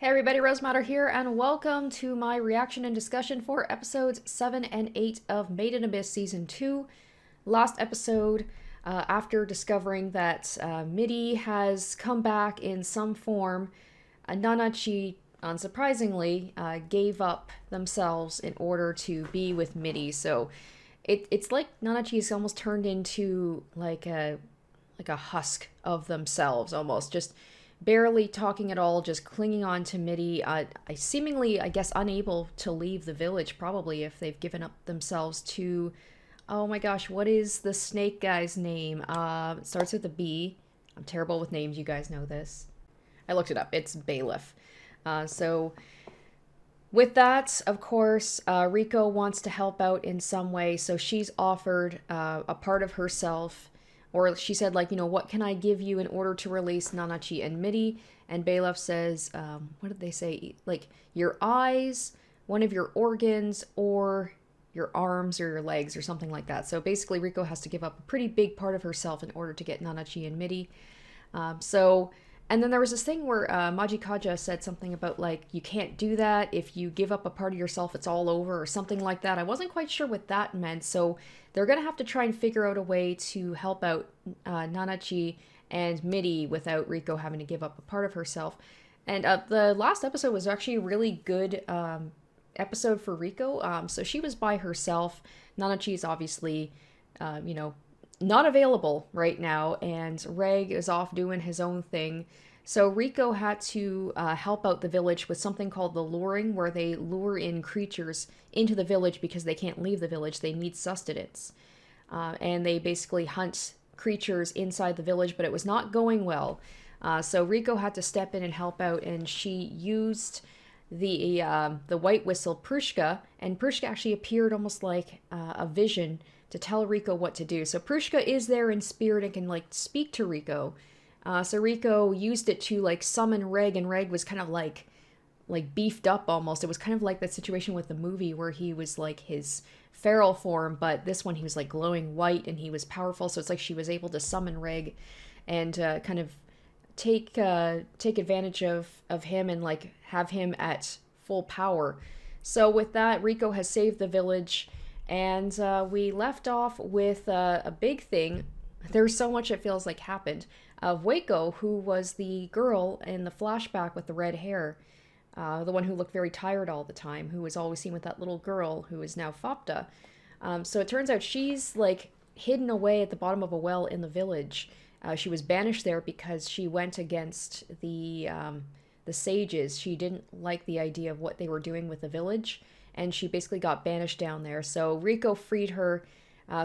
Hey everybody, Rosematter here, and welcome to my reaction and discussion for episodes 7 and 8 of Made in Abyss Season 2. Last episode, after discovering that Midi has come back in some form, Nanachi, unsurprisingly, gave up themselves in order to be with Midi. So it's like Nanachi is almost turned into like a husk of themselves, almost just barely talking at all, just clinging on to Midi. I seemingly, I guess, unable to leave the village, probably, if they've given up themselves to, oh my gosh, what is the snake guy's name? It starts with a B. I'm terrible with names, you guys know this. I looked it up. It's Bailiff. So with that, of course, Riko wants to help out in some way, so she's offered a part of herself, or she said, like, what can I give you in order to release Nanachi and Midi? And Bailiff says, what did they say? Like, your eyes, one of your organs, or your arms or your legs, or something like that. So basically, Riko has to give up a pretty big part of herself in order to get Nanachi and Midi. And then there was this thing where Majikaja said something about, like, you can't do that. If you give up a part of yourself, it's all over, or something like that. I wasn't quite sure what that meant, so they're going to have to try and figure out a way to help out Nanachi and Midi without Riko having to give up a part of herself. And the last episode was actually a really good episode for Riko. So she was by herself. Nanachi is obviously, not available right now, and Reg is off doing his own thing. So Riko had to help out the village with something called the luring, where they lure in creatures into the village because they can't leave the village. They need sustenance. And they basically hunt creatures inside the village, but it was not going well. So Riko had to step in and help out, and she used the white whistle Prushka, and Prushka actually appeared almost like a vision to tell Riko what to do. So Prushka is there in spirit and can, like, speak to Riko. So Riko used it to, like, summon Reg, and Reg was kind of like beefed up almost. It was kind of like that situation with the movie where he was like his feral form, but this one he was like glowing white and he was powerful. So it's like she was able to summon Reg and kind of take advantage of him and, like, have him at full power. So with that, Riko has saved the village. And we left off with a big thing. There's so much it feels like happened. Of Waco, who was the girl in the flashback with the red hair. The one who looked very tired all the time, who was always seen with that little girl who is now Faputa. So it turns out she's, like, hidden away at the bottom of a well in the village. She was banished there because she went against the sages. She didn't like the idea of what they were doing with the village, and she basically got banished down there. So Riko freed her.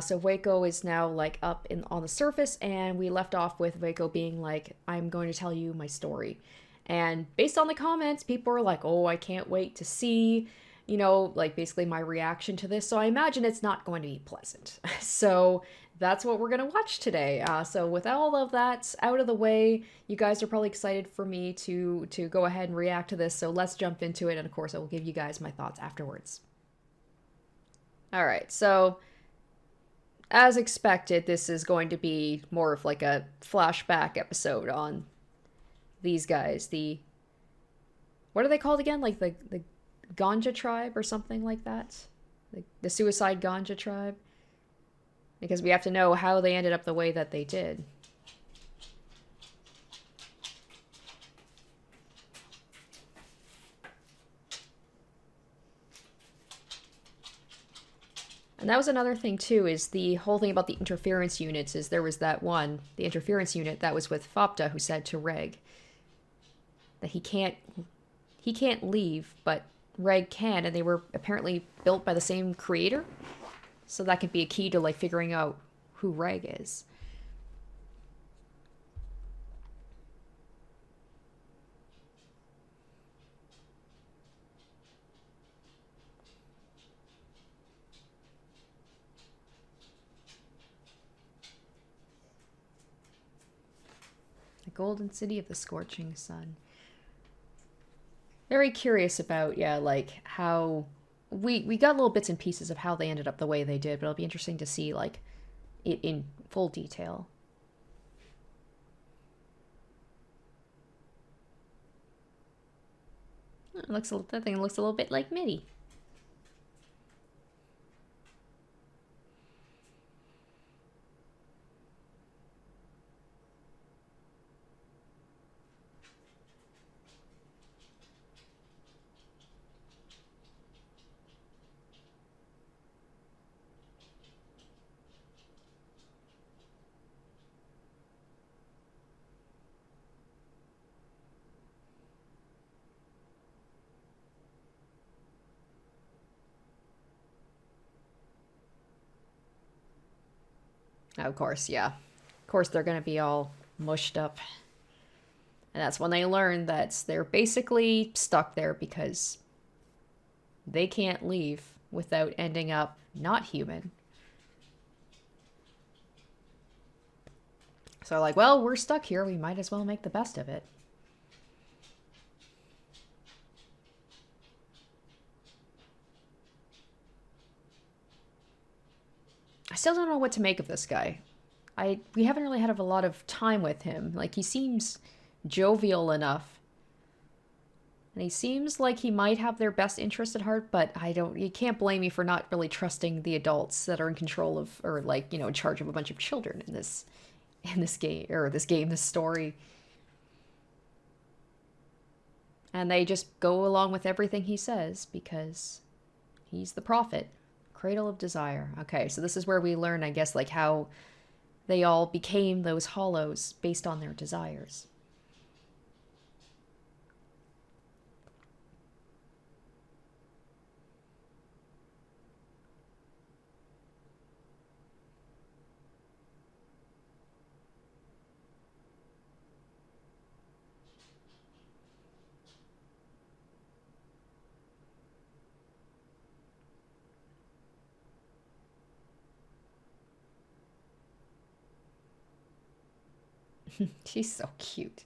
So Waco is now, like, up on the surface, and we left off with Waco being like, I'm going to tell you my story. And based on the comments, people are like, oh, I can't wait to see, like, basically my reaction to this. So I imagine it's not going to be pleasant. So that's what we're going to watch today. So with all of that out of the way, you guys are probably excited for me to go ahead and react to this. So let's jump into it. And of course, I will give you guys my thoughts afterwards. All right. So as expected, this is going to be more of like a flashback episode on these guys. What are they called again? Like the Ganja tribe or something like that? The suicide Ganja tribe? Because we have to know how they ended up the way that they did. And that was another thing, too, is the whole thing about the interference units, is there was that one, the interference unit, that was with Faputa, who said to Reg that he can't leave, but Reg can, and they were apparently built by the same creator. So that could be a key to, like, figuring out who Reg is. The Golden City of the Scorching Sun. Very curious about, yeah, like, how we got little bits and pieces of how they ended up the way they did, but it'll be interesting to see, like, it in full detail. That thing looks a little bit like Mitty. Of course, yeah. Of course, they're gonna be all mushed up. And that's when they learn that they're basically stuck there because they can't leave without ending up not human. So, like, well, we're stuck here. We might as well make the best of it. I still don't know what to make of this guy. We haven't really had a lot of time with him. Like, he seems jovial enough. And he seems like he might have their best interest at heart, but you can't blame me for not really trusting the adults that are in control of, or like, in charge of a bunch of children this story. And they just go along with everything he says because he's the prophet. Cradle of Desire. Okay, so this is where we learn, I guess, like how they all became those hollows based on their desires. She's so cute.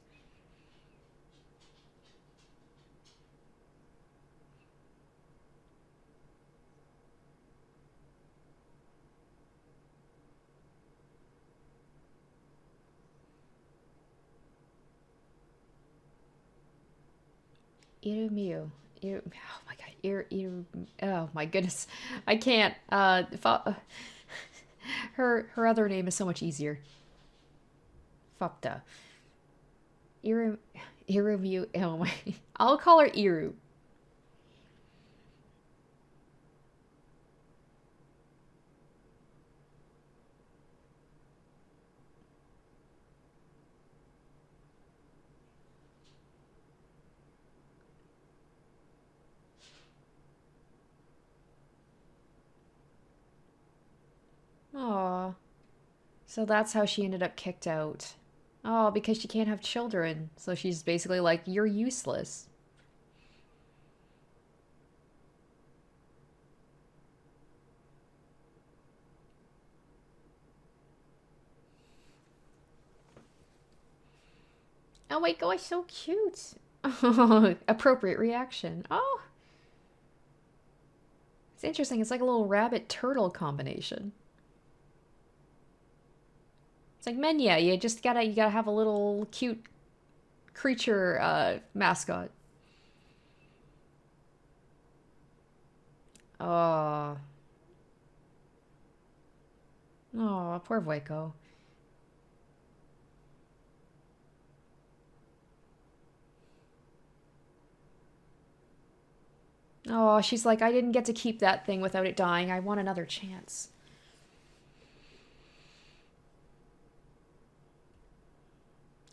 Irumyuui. Oh my god. Oh my goodness. I can't. Her other name is so much easier. Faputa. Irum, Irumyuui. Oh my. I'll call her Iru. Aw. So that's how she ended up kicked out. Oh, because she can't have children. So she's basically like, you're useless. Oh my gosh, so cute. Appropriate reaction. Oh, it's interesting. It's like a little rabbit turtle combination. It's like Menya. You gotta have a little cute creature mascot. Oh, oh, poor Voiko. Oh, she's like, I didn't get to keep that thing without it dying. I want another chance.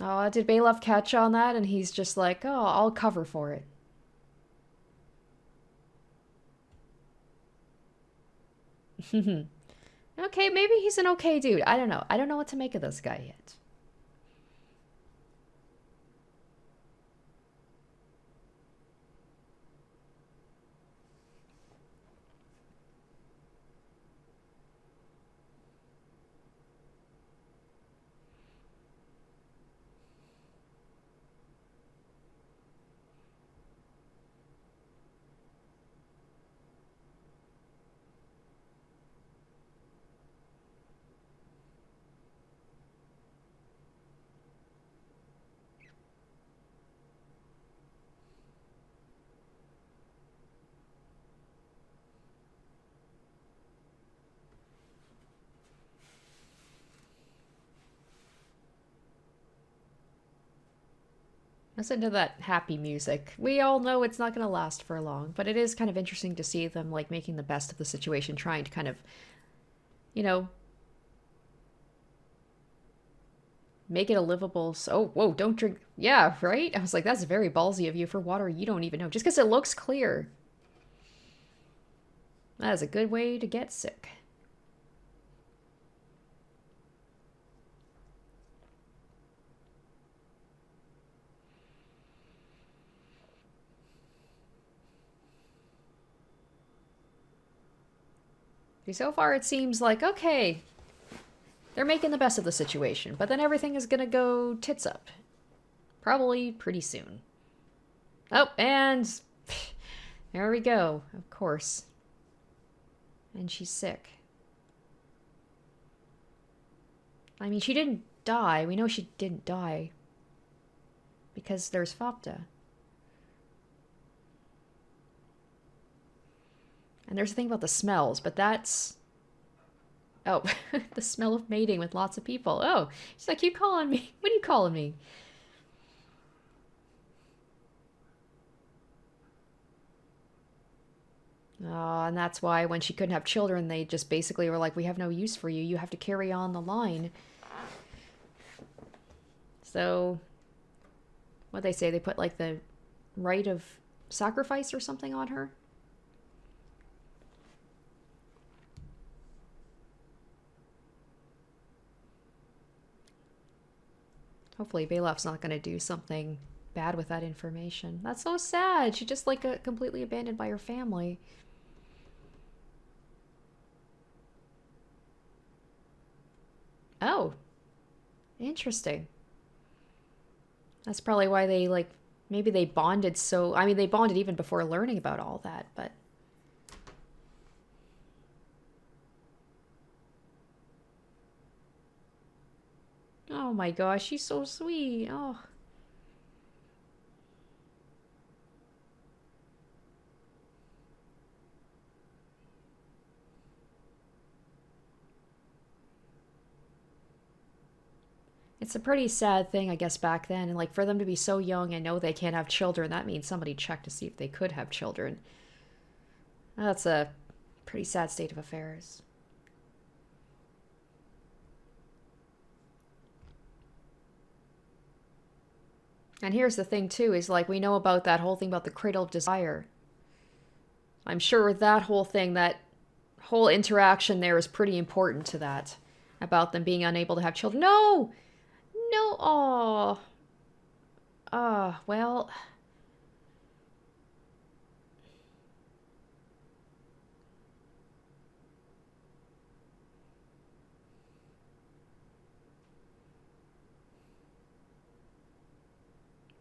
Oh, did Balov catch on that? And he's just like, oh, I'll cover for it. Okay, maybe he's an okay dude. I don't know. I don't know what to make of this guy yet. Listen to that happy music. We all know it's not going to last for long, but it is kind of interesting to see them like making the best of the situation, trying to kind of, you know, make it a livable. Oh, whoa, don't drink. Yeah, right? I was like, that's very ballsy of you for water you don't even know. Just because it looks clear. That is a good way to get sick. So far, it seems like, okay, they're making the best of the situation, but then everything is gonna go tits up. Probably pretty soon. Oh, and there we go, of course. And she's sick. I mean, she didn't die. We know she didn't die. Because there's Faputa. And there's a thing about the smells, but that's... Oh, the smell of mating with lots of people. Oh, she's like, you calling me? What are you calling me? Oh, and that's why when she couldn't have children, they just basically were like, we have no use for you. You have to carry on the line. So, what they say, they put like the rite of sacrifice or something on her? Hopefully Balef's not going to do something bad with that information. That's so sad. She just like got completely abandoned by her family. Oh. Interesting. That's probably why they like maybe they bonded so I mean they bonded even before learning about all that, but oh my gosh, she's so sweet. Oh. It's a pretty sad thing, I guess, back then. And, like, for them to be so young and know they can't have children, that means somebody checked to see if they could have children. That's a pretty sad state of affairs. And here's the thing, too, is, like, we know about that whole thing about the cradle of desire. I'm sure that whole thing, that whole interaction there is pretty important to that. About them being unable to have children. No! No, oh. Well.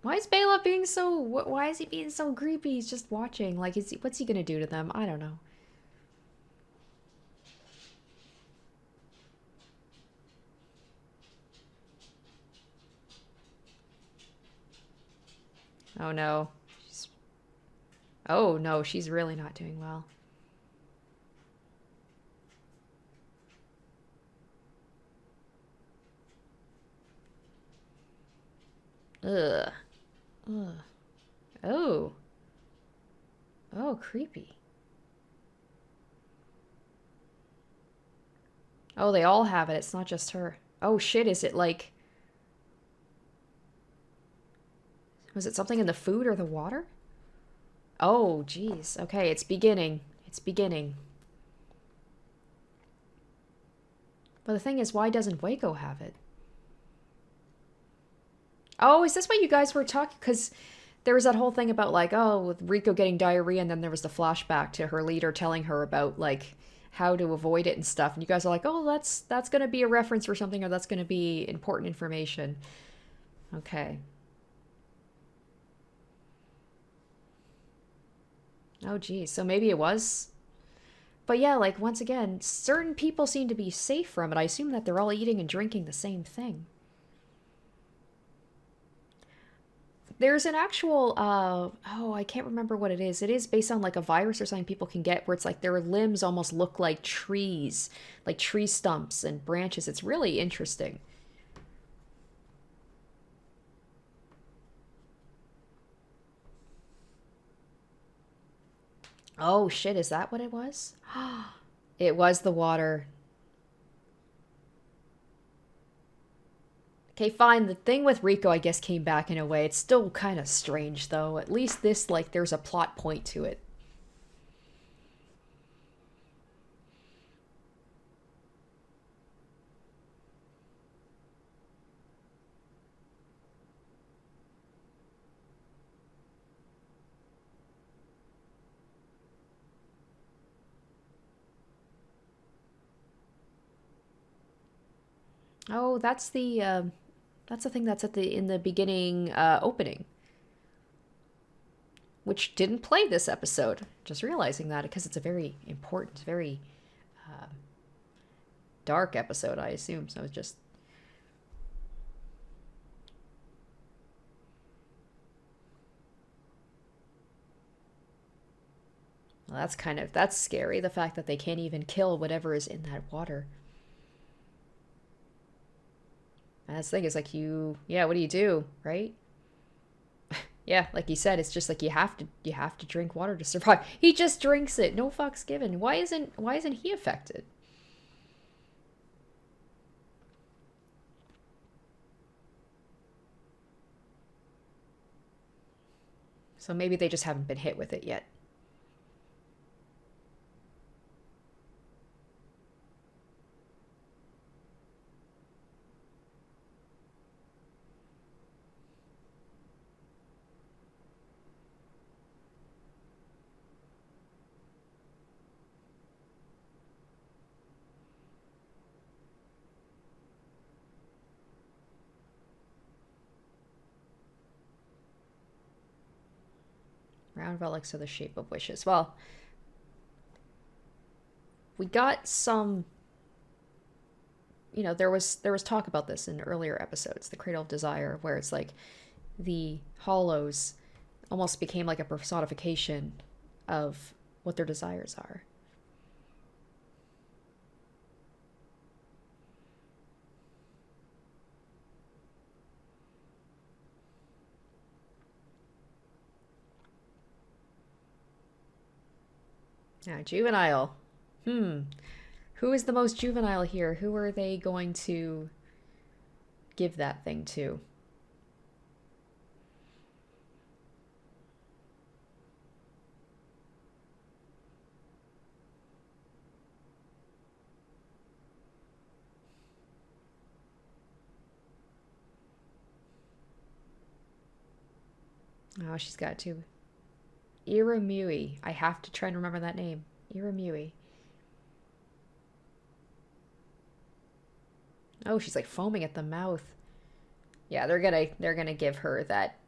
Why is Bela being so, why is he being so creepy? He's just watching. Like, what's he gonna do to them? I don't know. Oh no. Oh no, she's really not doing well. Ugh. Ugh. Oh. Oh, creepy. Oh, they all have it. It's not just her. Oh shit, is it like... Was it something in the food or the water? Oh, jeez. Okay, it's beginning. It's beginning. But the thing is, why doesn't Waco have it? Oh, is this what you guys were talking? Because there was that whole thing about, like, oh, with Rico getting diarrhea, and then there was the flashback to her leader telling her about, like, how to avoid it and stuff. And you guys are like, oh, that's going to be a reference for something, or that's going to be important information. Okay. Oh, geez. So maybe it was. But yeah, like, once again, certain people seem to be safe from it. I assume that they're all eating and drinking the same thing. There's an actual, oh, I can't remember what it is. It is based on, like, a virus or something people can get where it's like their limbs almost look like trees, like tree stumps and branches. It's really interesting. Oh shit, is that what it was? It was the water. Okay, fine. The thing with Rico, I guess, came back in a way. It's still kind of strange, though. At least this, like, there's a plot point to it. Oh, that's the thing that's at the in the beginning opening, which didn't play this episode. Just realizing that because it's a very important, very dark episode, I assume. So it's just well, that's scary. The fact that they can't even kill whatever is in that water. And that's the thing is like yeah, what do you do, right? Yeah, like you said, it's just like you have to drink water to survive. He just drinks it, no fucks given. Why isn't he affected? So maybe they just haven't been hit with it yet. Round relics are the shape of wishes. Well, we got some. There was talk about this in earlier episodes, the Cradle of Desire, where it's like the hollows almost became like a personification of what their desires are. Yeah, juvenile. Hmm. Who is the most juvenile here? Who are they going to give that thing to? Oh, she's got to. Irumyuui. I have to try and remember that name. Irumyuui. Oh, she's like foaming at the mouth. Yeah, they're gonna give her that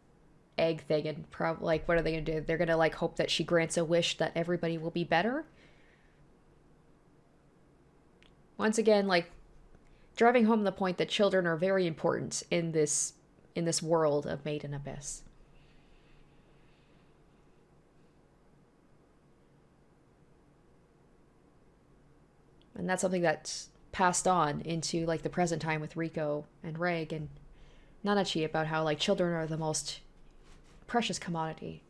egg thing and like what are they gonna do? They're gonna like hope that she grants a wish that everybody will be better. Once again, like driving home the point that children are very important in this world of Made in Abyss. And that's something that's passed on into like the present time with Rico and Reg and Nanachi about how like children are the most precious commodity.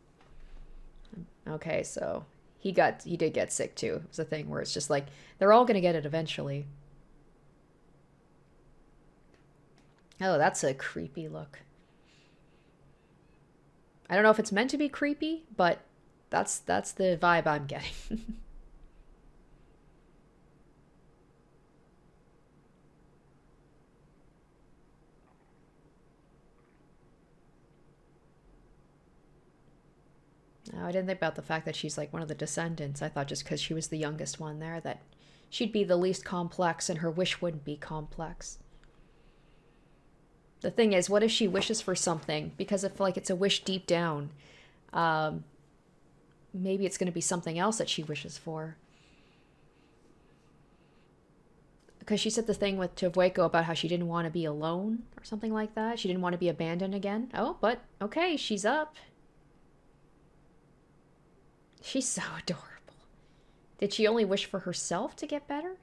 Okay, so he did get sick too. It was a thing where it's just like they're all gonna get it eventually. Oh, that's a creepy look. I don't know if it's meant to be creepy, but that's the vibe I'm getting. No, I didn't think about the fact that she's like one of the descendants. I thought just because she was the youngest one there that she'd be the least complex and her wish wouldn't be complex. The thing is, what if she wishes for something? Because if like it's a wish deep down, um, maybe it's going to be something else that she wishes for. Because she said the thing with Tovueko about how she didn't want to be alone or something like that. She didn't want to be abandoned again. Oh, but okay, she's up. She's so adorable. Did she only wish for herself to get better?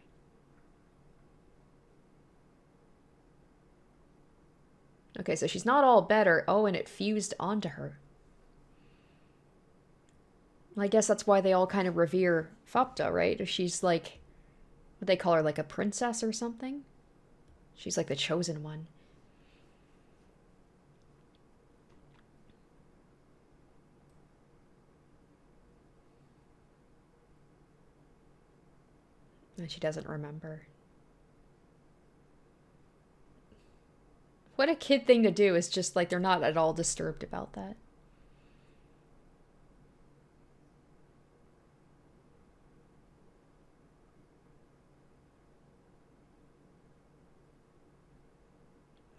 Okay, so she's not all better. Oh, and it fused onto her. I guess that's why they all kind of revere Faputa, right? If she's like, what they call her, like a princess or something? She's like the chosen one. And she doesn't remember. What a kid thing to do is just like they're not at all disturbed about that.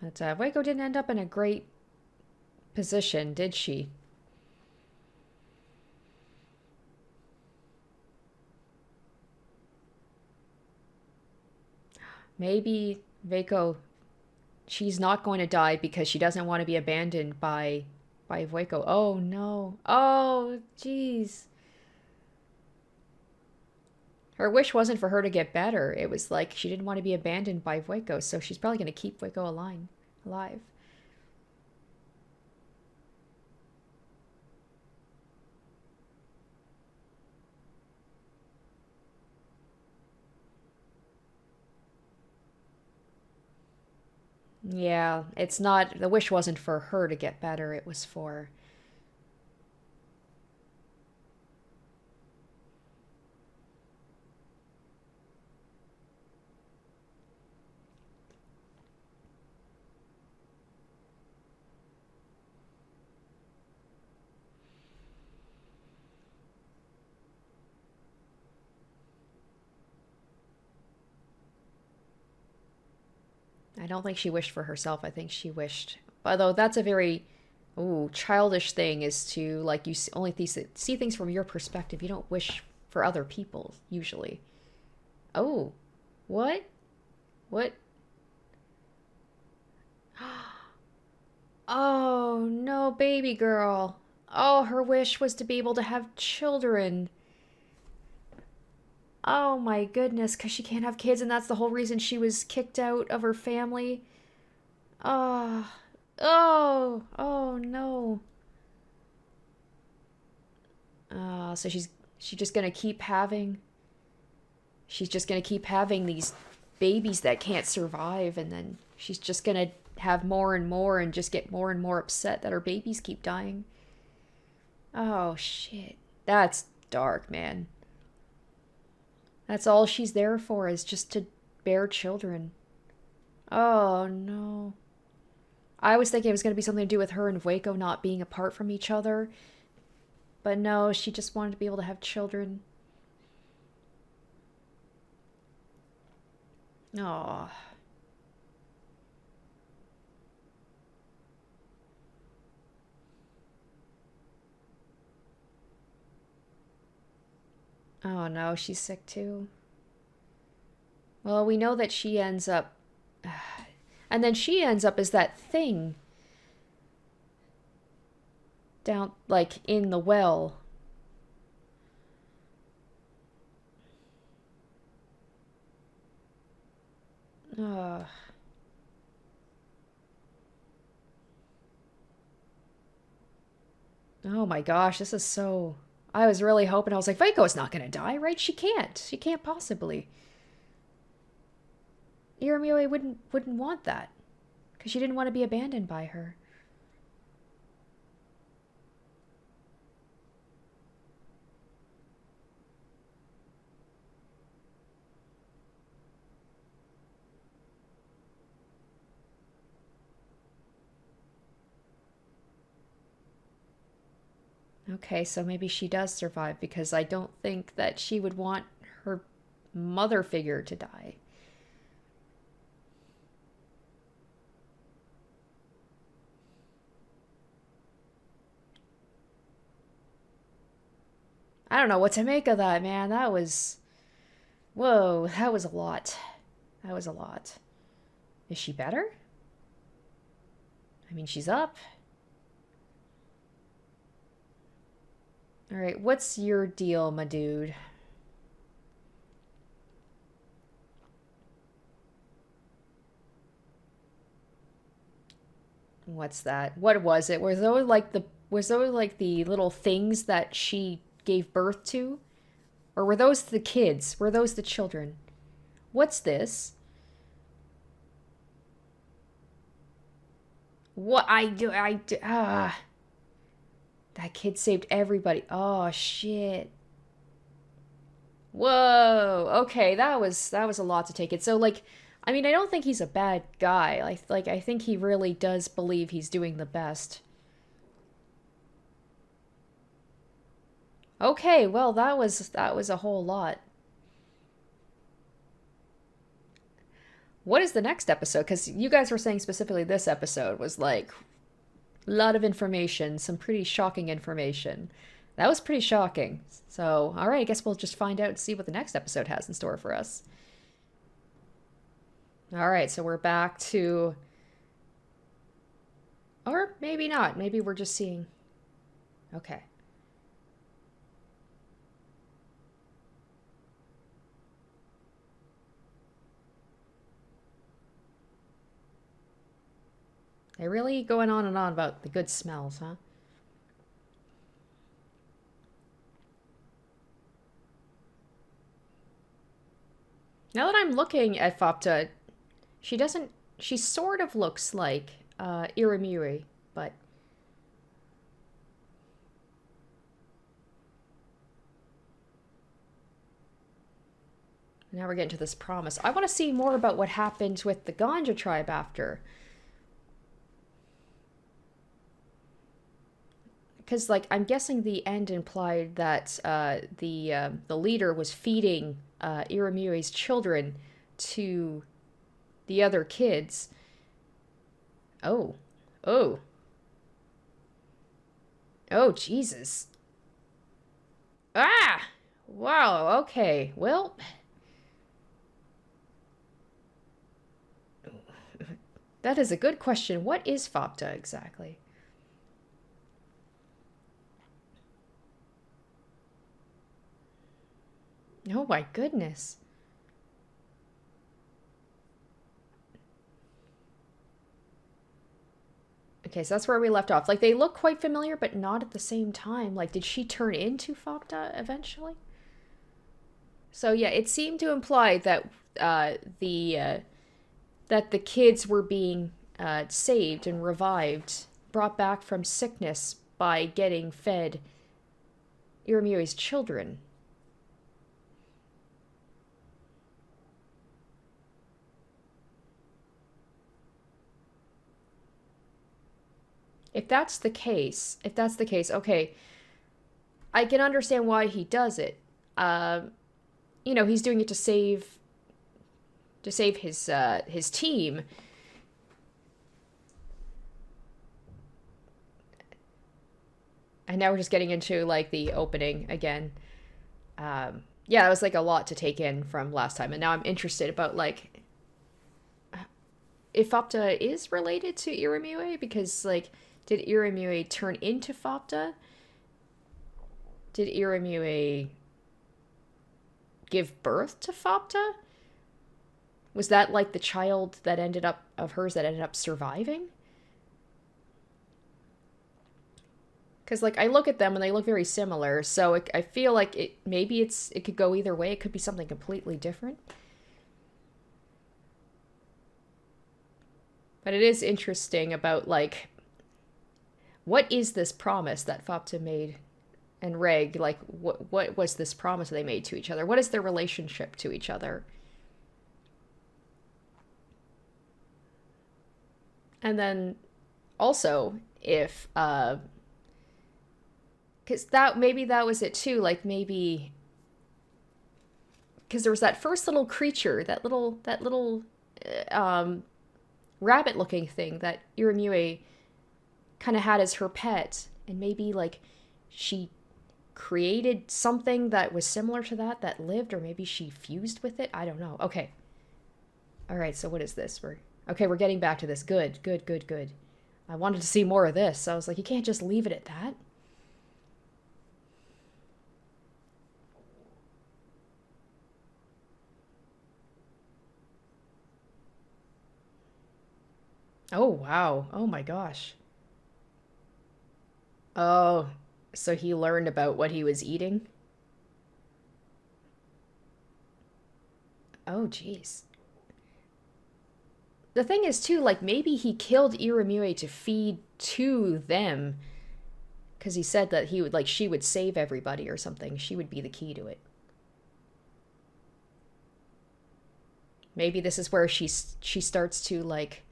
But Waco didn't end up in a great position, did she? Maybe Waco, she's not going to die because she doesn't want to be abandoned by Waco. Oh no. Oh, jeez. Her wish wasn't for her to get better. It was like she didn't want to be abandoned by Waco, so she's probably going to keep Waco alive. Yeah, it's not, the wish wasn't for her to get better, it was for. I don't think she wished for herself. I think she wished. Although that's a very, ooh, childish thing is to, like, you only see things from your perspective. You don't wish for other people, usually. Oh, what? What? Oh, no, baby girl. Oh, her wish was to be able to have children. Oh my goodness, because she can't have kids, and that's the whole reason she was kicked out of her family. Oh, oh no. So she's just gonna keep having. She's just gonna keep having these babies that can't survive, and then she's just gonna have more and just get more and more upset that her babies keep dying. Oh shit, that's dark, man. That's all she's there for is just to bear children. Oh no. I was thinking it was going to be something to do with her and Waco not being apart from each other. But no, she just wanted to be able to have children. Oh. Oh no, she's sick too. Well, we know that she ends up. And then she ends up as that thing down, like, in the well. Ugh. Oh my gosh, this is so. I was really hoping. I was like, Vaiko's not gonna die, right? She can't. She can't possibly. Irumyuui wouldn't want that, because she didn't want to be abandoned by her. Okay, so maybe she does survive because I don't think that she would want her mother figure to die. I don't know what to make of that, man. That was. Whoa, that was a lot. That was a lot. Is she better? I mean, she's up. Alright, what's your deal, my dude? What's that? What was it? Was those like the little things that she gave birth to? Or were those the kids? Were those the children? What's this? What that kid saved everybody. Oh shit. Whoa. Okay, that was a lot to take it. So like, I mean, I don't think he's a bad guy. I think he really does believe he's doing the best. Okay, well, that was a whole lot. What is the next episode? Because you guys were saying specifically this episode was like a lot of information, some pretty shocking information. That was pretty shocking. So, all right, I guess we'll just find out and see what the next episode has in store for us. All right, so we're back to. Or maybe not. Maybe we're just seeing. Okay. They're really going on and on about the good smells, huh? Now that I'm looking at Faputa, she doesn't. She sort of looks like Irumyuui, but now we're getting to this promise. I want to see more about what happened with the Ganja tribe after. Because, like, I'm guessing the end implied that the leader was feeding Irumyuui's children to the other kids. Oh. Oh. Oh, Jesus. Ah! Wow, okay. Well, that is a good question. What is Faputa exactly? Oh my goodness. Okay, so that's where we left off. Like, they look quite familiar, but not at the same time. Like, did she turn into Faputa eventually? So yeah, it seemed to imply that that the kids were being saved and revived, brought back from sickness by getting fed Irumyuui's children. If that's the case, okay, I can understand why he does it. He's doing it to save his team. And now we're just getting into like the opening again. Yeah, that was like a lot to take in from last time, and now I'm interested about like if Faputa is related to Irumyuui, because like, did Irumyuui turn into Faputa? Did Irumyuui give birth to Faputa? Was that like the child that ended up of hers that ended up surviving? Because like, I look at them and they look very similar, so I feel like it could go either way. It could be something completely different. But it is interesting about like, what is this promise that Faputa made and Reg? Like, what was this promise they made to each other? What is their relationship to each other? And then also, if because that maybe that was it too. Like, maybe because there was that first little creature, that little rabbit looking thing that Irumyuui kind of had as her pet, and maybe like she created something that was similar to that lived, or maybe she fused with it. I don't know. Okay. All right, so what is this? We're getting back to this. Good, good, good, good. I wanted to see more of this. I was like, you can't just leave it at that. Oh, wow. Oh my gosh. Oh, So he learned about what he was eating? Oh, jeez. The thing is, too, like, maybe he killed Irumyuui to feed to them. Because he said that he would, like, she would save everybody or something. She would be the key to it. Maybe this is where she starts to, like...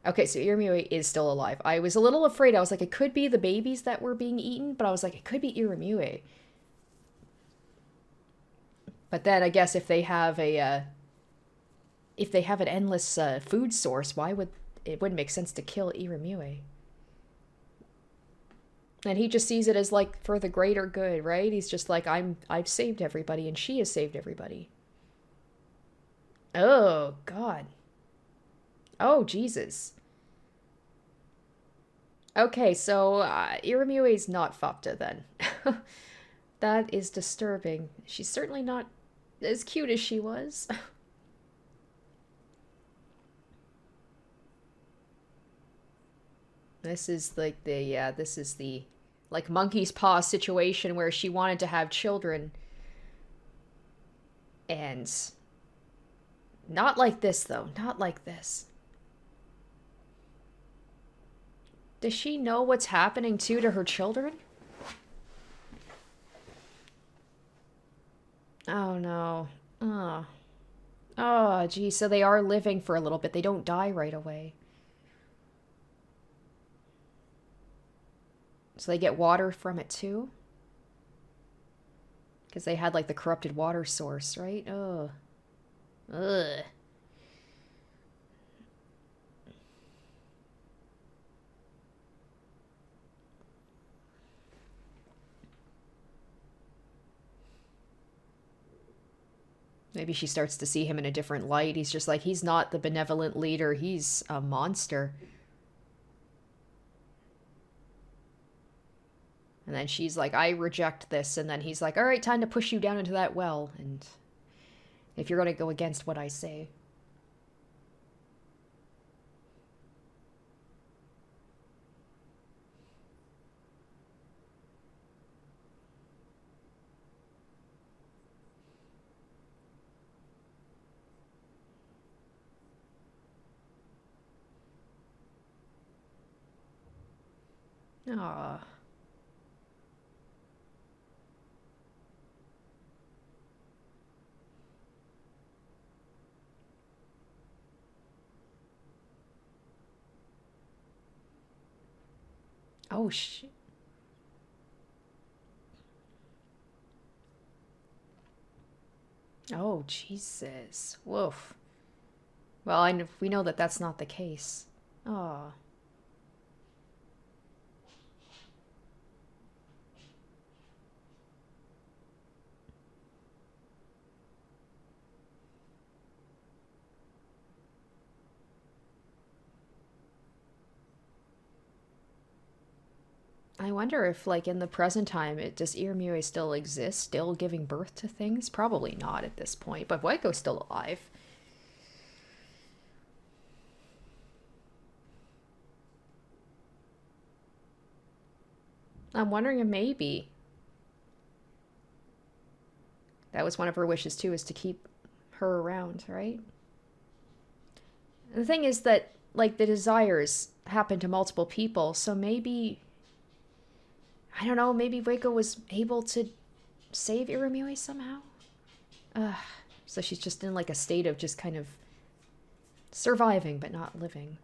Okay, so Irumyuui is still alive. I was a little afraid. I was like, it could be the babies that were being eaten, but I was like, it could be Irumyuui. But then I guess if they have a... if they have an endless food source, why would... It wouldn't make sense to kill Irumyuui. And he just sees it as, like, for the greater good, right? He's just like, I've saved everybody, and she has saved everybody. Oh, God. Oh, Jesus. Okay, so Irumyuui's not Faputa, then. That is disturbing. She's certainly not as cute as she was. This is like this is the, like, monkey's paw situation where she wanted to have children. And not like this, though. Not like this. Does she know what's happening, too, to her children? Oh, no. Oh. Oh, geez. So they are living for a little bit. They don't die right away. So they get water from it, too? Because they had, like, the corrupted water source, right? Ugh. Ugh. Maybe she starts to see him in a different light. He's just like, he's not the benevolent leader. He's a monster. And then she's like, I reject this. And then he's like, all right, time to push you down into that well. And if you're going to go against what I say. Aww. Oh, shit. Oh, Jesus. Woof. Well, we know that that's not the case. Oh. I wonder if, like, in the present time, does Irumyuui still exist, still giving birth to things? Probably not at this point, but Waiko's still alive. I'm wondering if maybe that was one of her wishes, too, is to keep her around, right? And the thing is that, like, the desires happen to multiple people, so maybe... I don't know, maybe Waiko was able to save Irumyuui somehow? So she's just in, like, a state of just kind of surviving, but not living.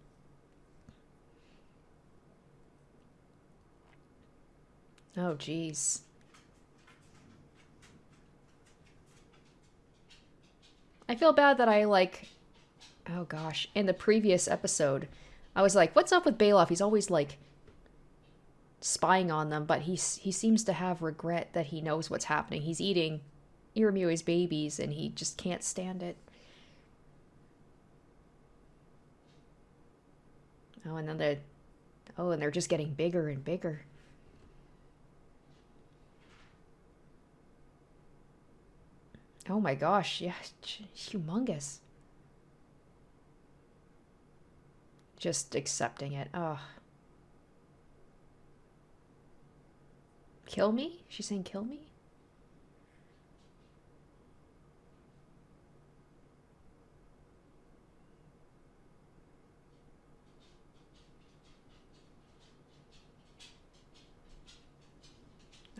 Oh, jeez. I feel bad that I, like... Oh, gosh. In the previous episode, I was like, what's up with Bailoff? He's always, like, spying on them, but he seems to have regret that he knows what's happening. He's eating Irumyuui's babies, and he just can't stand it. Oh, and then they're just getting bigger and bigger. Oh my gosh, yeah, humongous. Just accepting it. Oh. Kill me? She's saying kill me?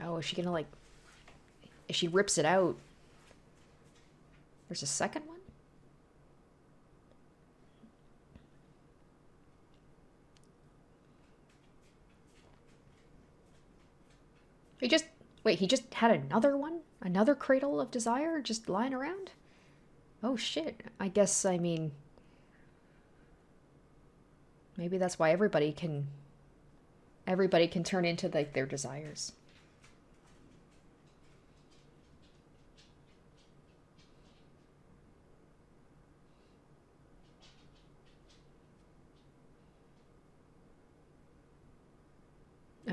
Oh, is she gonna, like... If she rips it out... There's a second one? He just... Wait, he just had another one? Another Cradle of Desire just lying around? Oh shit. I guess, I mean... Maybe that's why everybody can turn into, like, their desires.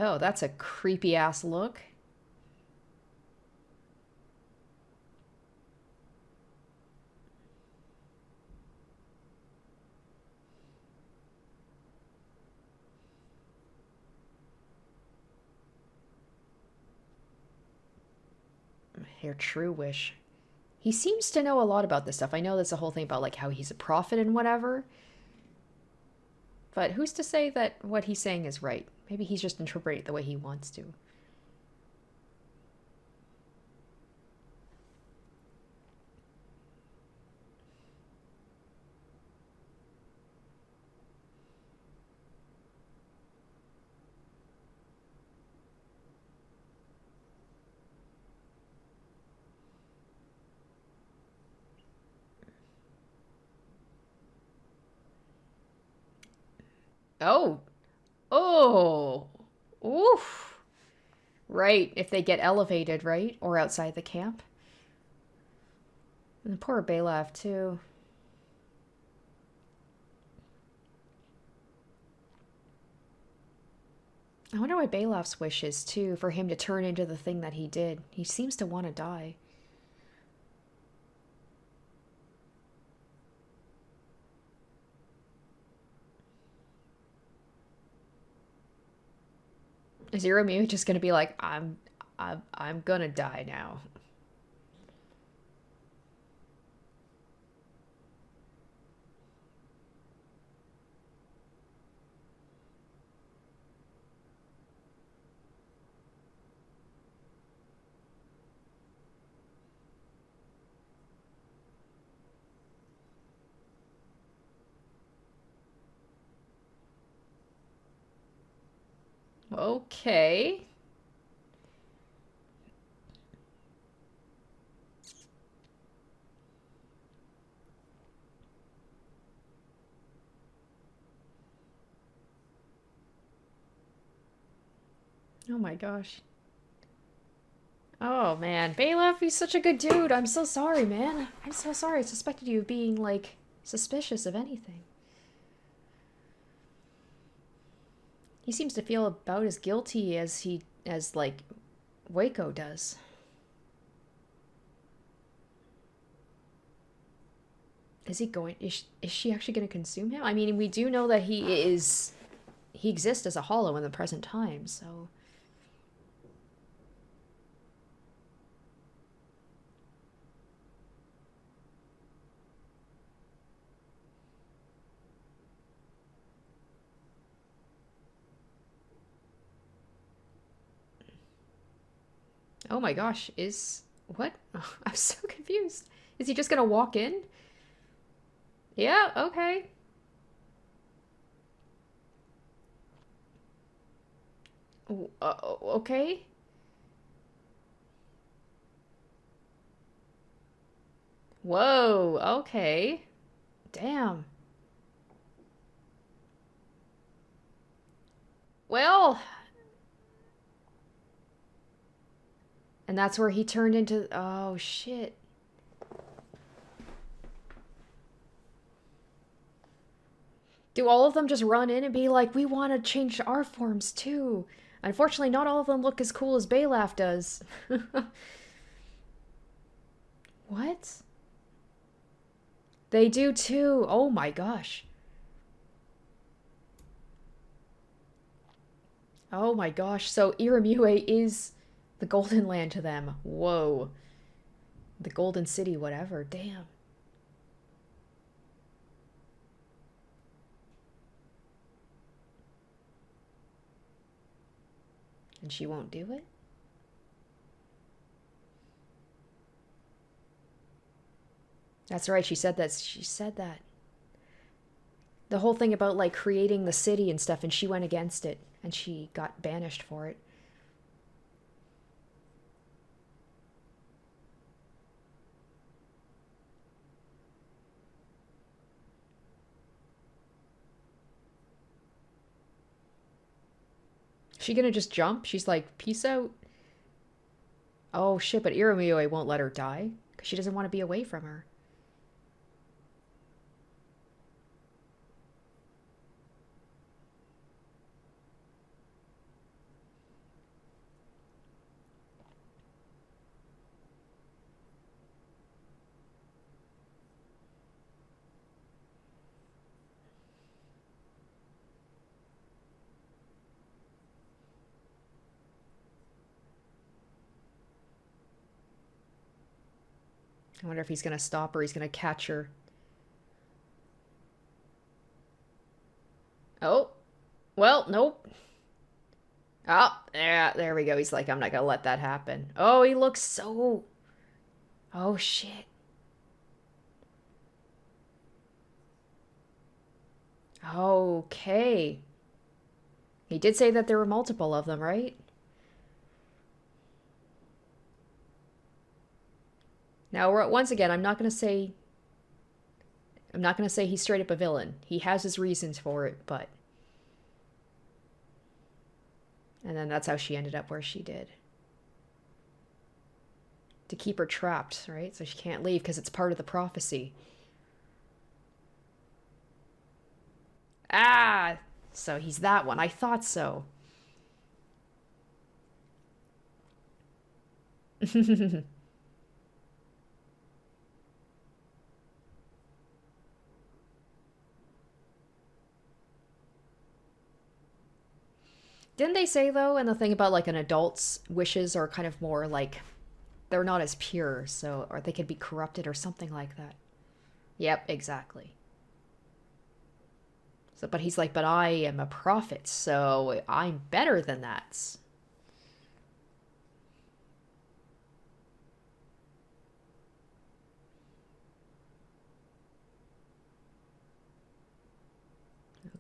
Oh, that's a creepy ass look. Her true wish. He seems to know a lot about this stuff. I know there's a whole thing about, like, how he's a prophet and whatever. But who's to say that what he's saying is right? Maybe he's just interpreting it the way he wants to. Oh. Oh. Oof. Right, if they get elevated, right? Or outside the camp. And the poor Balaf, too. I wonder what Balaf's wish is, too, for him to turn into the thing that he did. He seems to want to die. Is Irumyuui just gonna be like, I'm gonna die now? Okay. Oh my gosh. Oh man, Balaf, he's such a good dude. I'm so sorry, man. I'm so sorry. I suspected you of being, like, suspicious of anything. He seems to feel about as guilty as like, Waco does. Is he going... Is she actually going to consume him? I mean, we do know that he exists as a hollow in the present time, so... Oh my gosh, what? Oh, I'm so confused. Is he just gonna walk in? Yeah, okay. Okay. Whoa, okay. Damn. Well... And that's where he turned into... Oh, shit. Do all of them just run in and be like, we want to change our forms too? Unfortunately, not all of them look as cool as Balaf does. What? They do too. Oh my gosh. Oh my gosh. So Irumyuui is The Golden Land to them. Whoa. The Golden City, whatever. Damn. And she won't do it? That's right, she said that. She said that. The whole thing about, like, creating the city and stuff, and she went against it. And she got banished for it. Is she gonna just jump? She's like, peace out. Oh shit, but Irumyuui won't let her die. Because she doesn't want to be away from her. I wonder if he's gonna stop her. He's gonna catch her. Oh. Well, nope. Oh, yeah, there we go. He's like, I'm not gonna let that happen. Oh, he looks so... Oh, shit. Okay. He did say that there were multiple of them, right? Now, once again, I'm not gonna say he's straight up a villain. He has his reasons for it, but... And then that's how she ended up where she did. To keep her trapped, right? So she can't leave because it's part of the prophecy. Ah! So he's that one. I thought so. Didn't they say, though, in the thing about, like, an adult's wishes are kind of more, like, they're not as pure, so, or they could be corrupted or something like that. Yep, exactly. So, but he's like, but I am a prophet, so I'm better than that.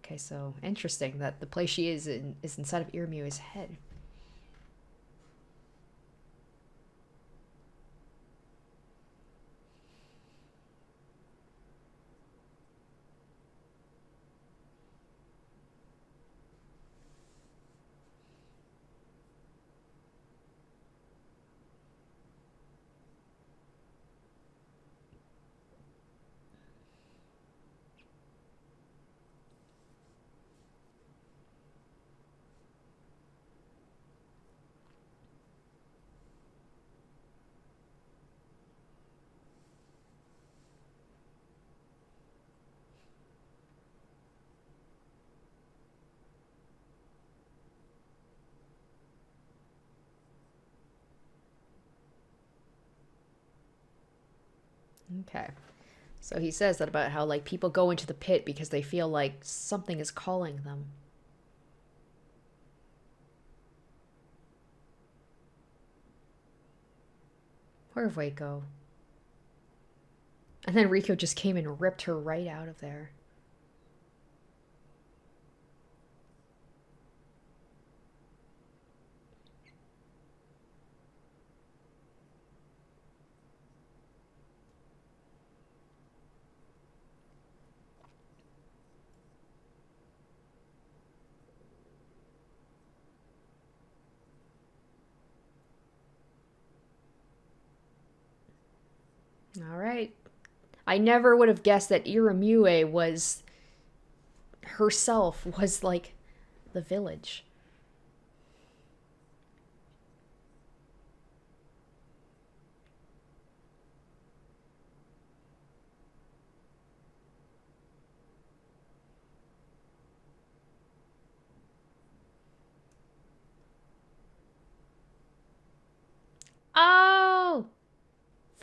Okay, so interesting that the place she is in is inside of Irumyuui's head. Okay. So he says that about how, like, people go into the pit because they feel like something is calling them. Poor Waco. And then Rico just came and ripped her right out of there. All right. I never would have guessed that Irumyuui was herself was like the village.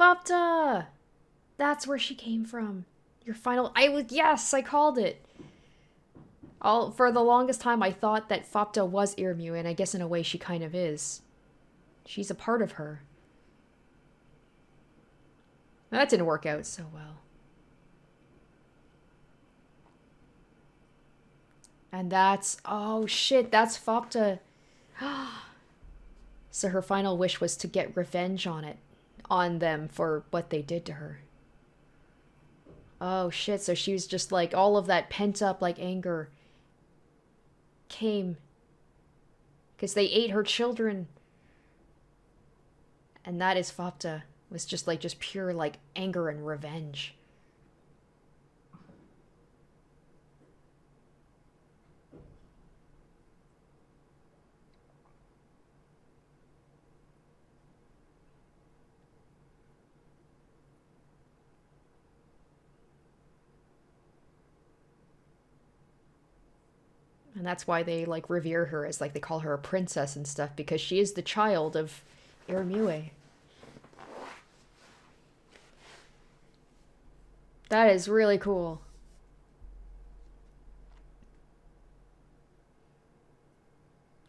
Faputa! That's where she came from. Your final... Yes, I called it. For the longest time, I thought that Faputa was Irumyuui, and I guess in a way she kind of is. She's a part of her. That didn't work out so well. And that's... Oh, shit, that's Faputa. So her final wish was to get revenge on them for what they did to her. Oh, shit, so she was just like, all of that pent-up, like, anger came because they ate her children. And that is Faputa. Was just pure, like, anger and revenge. And that's why they, like, revere her as, like, they call her a princess and stuff, because she is the child of Irumyuui. That is really cool.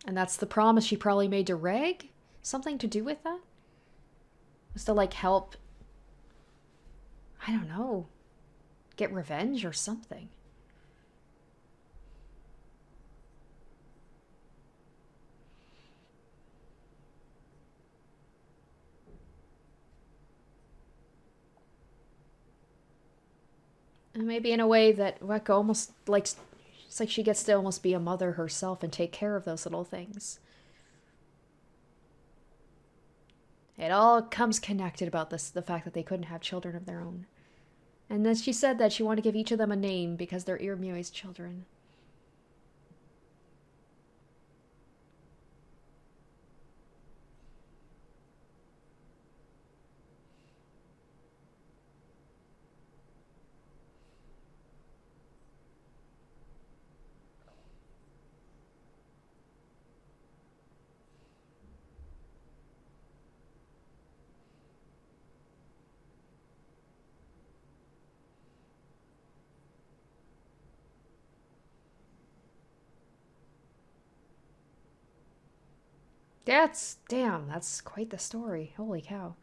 And that's the promise she probably made to Reg? Something to do with that? Was to, like, help... I don't know. Get revenge or something. And maybe in a way that Weka almost, like, it's like she gets to almost be a mother herself and take care of those little things. It all comes connected about this, the fact that they couldn't have children of their own. And then she said that she wanted to give each of them a name because they're Irumyuui's children. Damn, that's quite the story. Holy cow.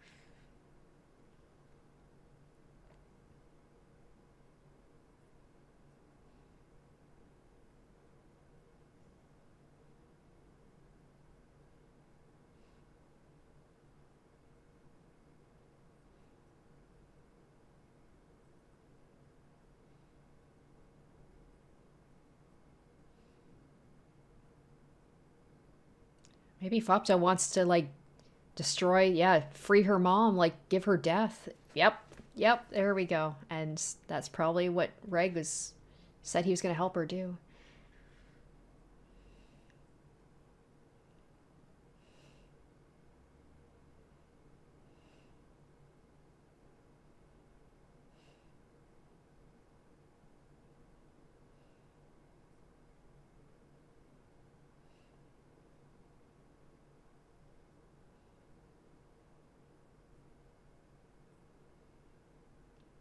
Maybe Faputa wants to, like, free her mom, like, give her death. Yep, there we go. And that's probably what Reg said he was going to help her do.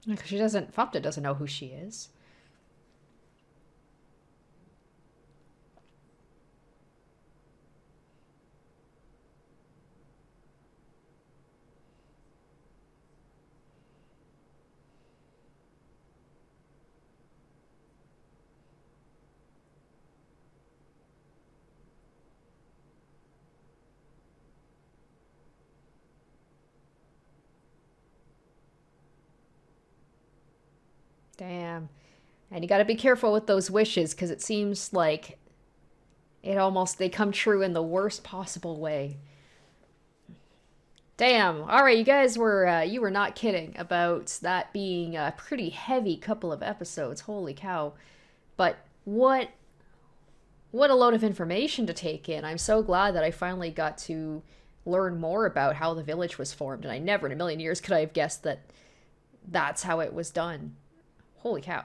Because Faputa doesn't know who she is. Damn. And you gotta be careful with those wishes, because it seems like they come true in the worst possible way. Damn. Alright, you guys you were not kidding about that being a pretty heavy couple of episodes. Holy cow. But what a load of information to take in. I'm so glad that I finally got to learn more about how the village was formed, and I never in a million years could I have guessed that that's how it was done. Holy cow.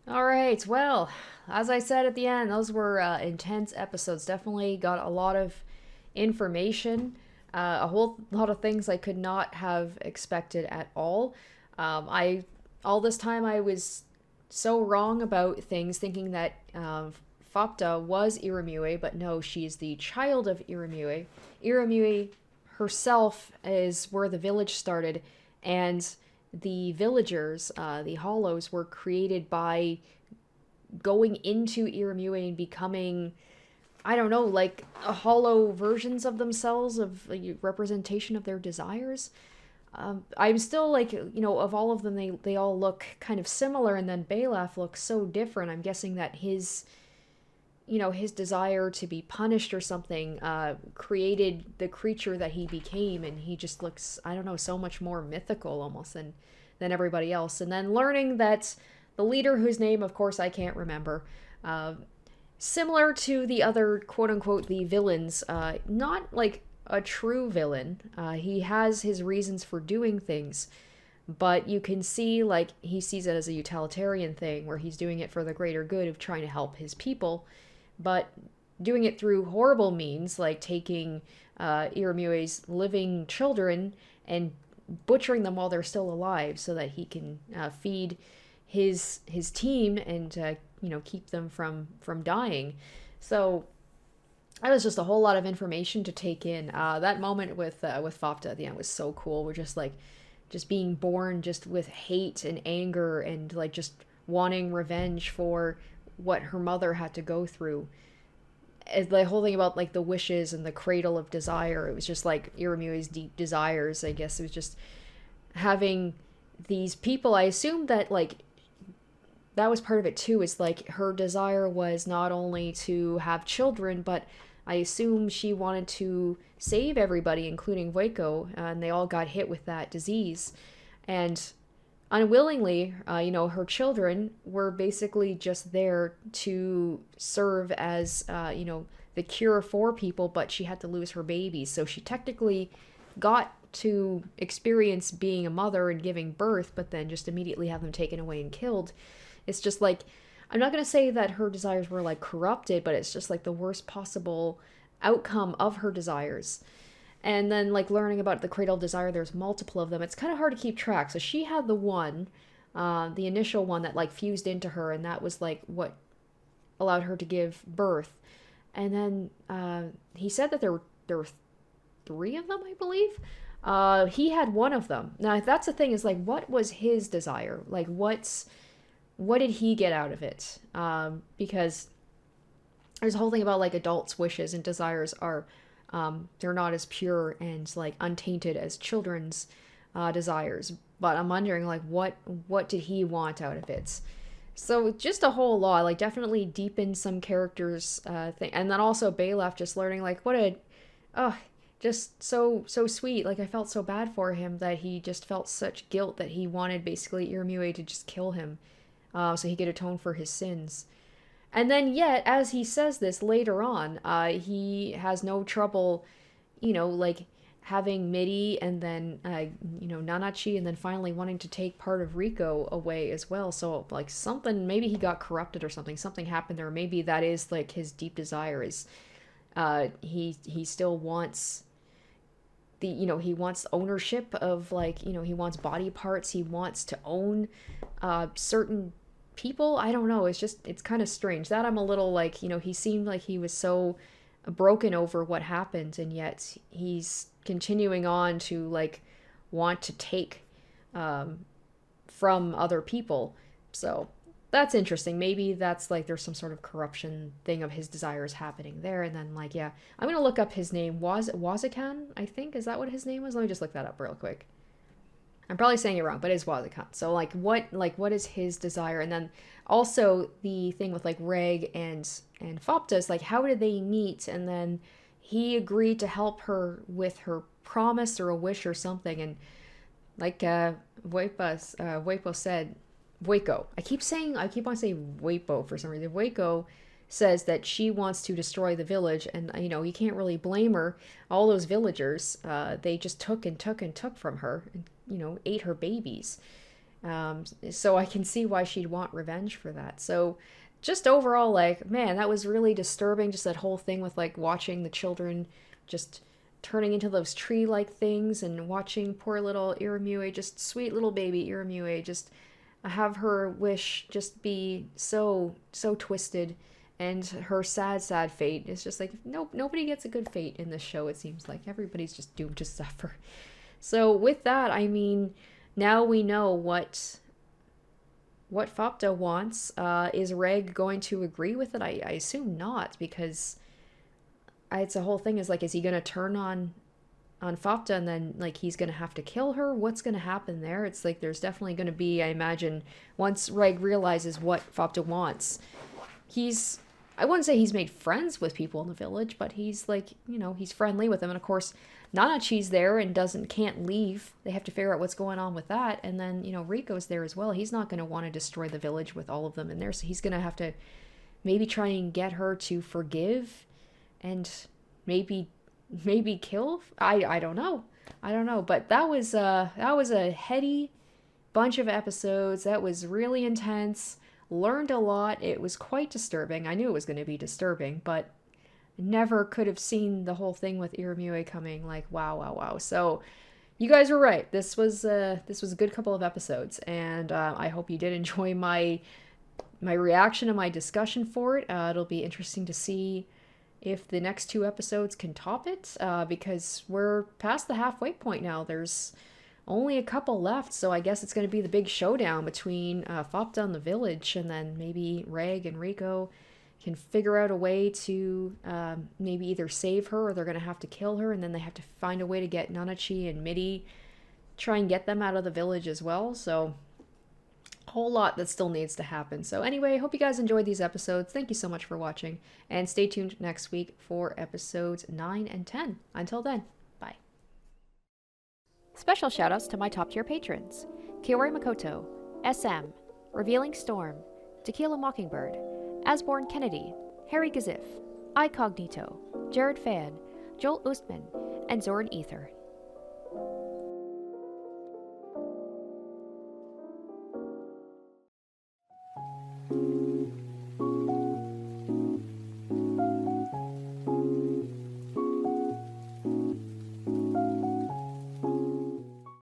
Alright, well, as I said at the end, those were intense episodes. Definitely got a lot of information A whole lot of things I could not have expected at all. I all this time I was so wrong about things, thinking that Faputa was Irumyuui, but no, she's the child of Irumyuui. Irumyuui herself is where the village started, and the villagers, the Hollows, were created by going into Irumyuui and becoming, I don't know, like a hollow versions of themselves, of a representation of their desires. I'm still like, of all of them, they all look kind of similar, and then Balaf looks so different. I'm guessing that his desire to be punished or something created the creature that he became, and he just looks, I don't know, so much more mythical almost than everybody else. And then learning that the leader, whose name, of course, I can't remember, similar to the other quote-unquote the villains, not like a true villain. He has his reasons for doing things, but you can see like he sees it as a utilitarian thing where he's doing it for the greater good of trying to help his people, but doing it through horrible means like taking Irumyuui's living children and butchering them while they're still alive so that he can feed his team and keep them from dying. So that was just a whole lot of information to take in. That moment with Faputa at the end was so cool. We're just being born just with hate and anger and like just wanting revenge for what her mother had to go through. The whole thing about like the wishes and the cradle of desire, it was just like Irumyuui's deep desires. I guess it was just having these people. I assumed that like that was part of it too, is like her desire was not only to have children, but I assume she wanted to save everybody, including Waco, and they all got hit with that disease. And unwillingly, her children were basically just there to serve as, the cure for people, but she had to lose her babies. So she technically got to experience being a mother and giving birth, but then just immediately have them taken away and killed. It's just like, I'm not going to say that her desires were like corrupted, but it's just like the worst possible outcome of her desires. And then like learning about the cradle of desire, there's multiple of them. It's kind of hard to keep track. So she had the one, the initial one that like fused into her, and that was like what allowed her to give birth. And then he said that there were 3 of them, I believe. He had one of them. Now that's the thing, is like, what was his desire? Like what did he get out of it? Because there's a whole thing about like adults' wishes and desires are, they're not as pure and like untainted as children's desires. But I'm wondering like what did he want out of it? So just a whole lot, like definitely deepened some characters thing, and then also Balaf just learning like just so sweet. Like I felt so bad for him that he just felt such guilt that he wanted basically Irumyuui to just kill him. So he could atone for his sins. And then yet, as he says this later on, he has no trouble, like having Midi and then, Nanachi, and then finally wanting to take part of Rico away as well. So like something, maybe he got corrupted or something happened there. Maybe that is like his deep desire is, he still wants he wants ownership of like, he wants body parts. He wants to own, certain people. I don't know, it's kind of strange that I'm a little like, he seemed like he was so broken over what happened, and yet he's continuing on to like want to take from other people. So that's interesting. Maybe that's like there's some sort of corruption thing of his desires happening there. And then like, yeah, I'm gonna look up his name. Wazukyan, I think, is that what his name was? Let me just look that up real quick. I'm probably saying it wrong, but it's Wazukyan. So like what is his desire? And then also the thing with like Reg and Faputa is like, how did they meet? And then he agreed to help her with her promise or a wish or something. And like Wapo said, Waco. I keep on saying Wapo for some reason. Waco says that she wants to destroy the village, and you can't really blame her. All those villagers, they just took from her, and ate her babies. So I can see why she'd want revenge for that. So just overall, like, man, that was really disturbing. Just that whole thing with like watching the children just turning into those tree-like things and watching poor little Irumyuui, just sweet little baby Irumyuui, just have her wish just be so twisted, and her sad fate is just like, nope, nobody gets a good fate in this show. It seems like everybody's just doomed to suffer. So with that, I mean, now we know what Faputa wants. Is Reg going to agree with it? I assume not, because it's a whole thing is like, is he gonna turn on Faputa and then like he's gonna have to kill her? What's gonna happen there? It's like there's definitely gonna be, I imagine, once Reg realizes what Faputa wants, I wouldn't say he's made friends with people in the village, but he's like, you know, he's friendly with them. And of course, Nanachi's there and can't leave. They have to figure out what's going on with that. And then, you know, Rico's there as well. He's not going to want to destroy the village with all of them in there. So he's going to have to maybe try and get her to forgive and maybe kill. I don't know. I don't know. But that was a heady bunch of episodes. That was really intense. Learned a lot. It was quite disturbing. I knew it was going to be disturbing, but never could have seen the whole thing with Irumyuui coming. Like, wow. So you guys were right. This was a good couple of episodes, and I hope you did enjoy my reaction and my discussion for it. It'll be interesting to see if the next 2 episodes can top it, because we're past the halfway point now. There's only a couple left, so I guess it's going to be the big showdown between Faputa and the village, and then maybe Reg and Rico can figure out a way to maybe either save her, or they're going to have to kill her, and then they have to find a way to get Nanachi and Midi, try and get them out of the village as well. So a whole lot that still needs to happen. So anyway, hope you guys enjoyed these episodes. Thank you so much for watching, and stay tuned next week for episodes 9 and 10. Until then, bye. Special shoutouts to my top tier patrons: Kiori Makoto, SM, Revealing Storm, Tequila Mockingbird, Asborn Kennedy, Harry Gazif, iCognito, Jared Fan, Joel Oostman, and Zoran Ether.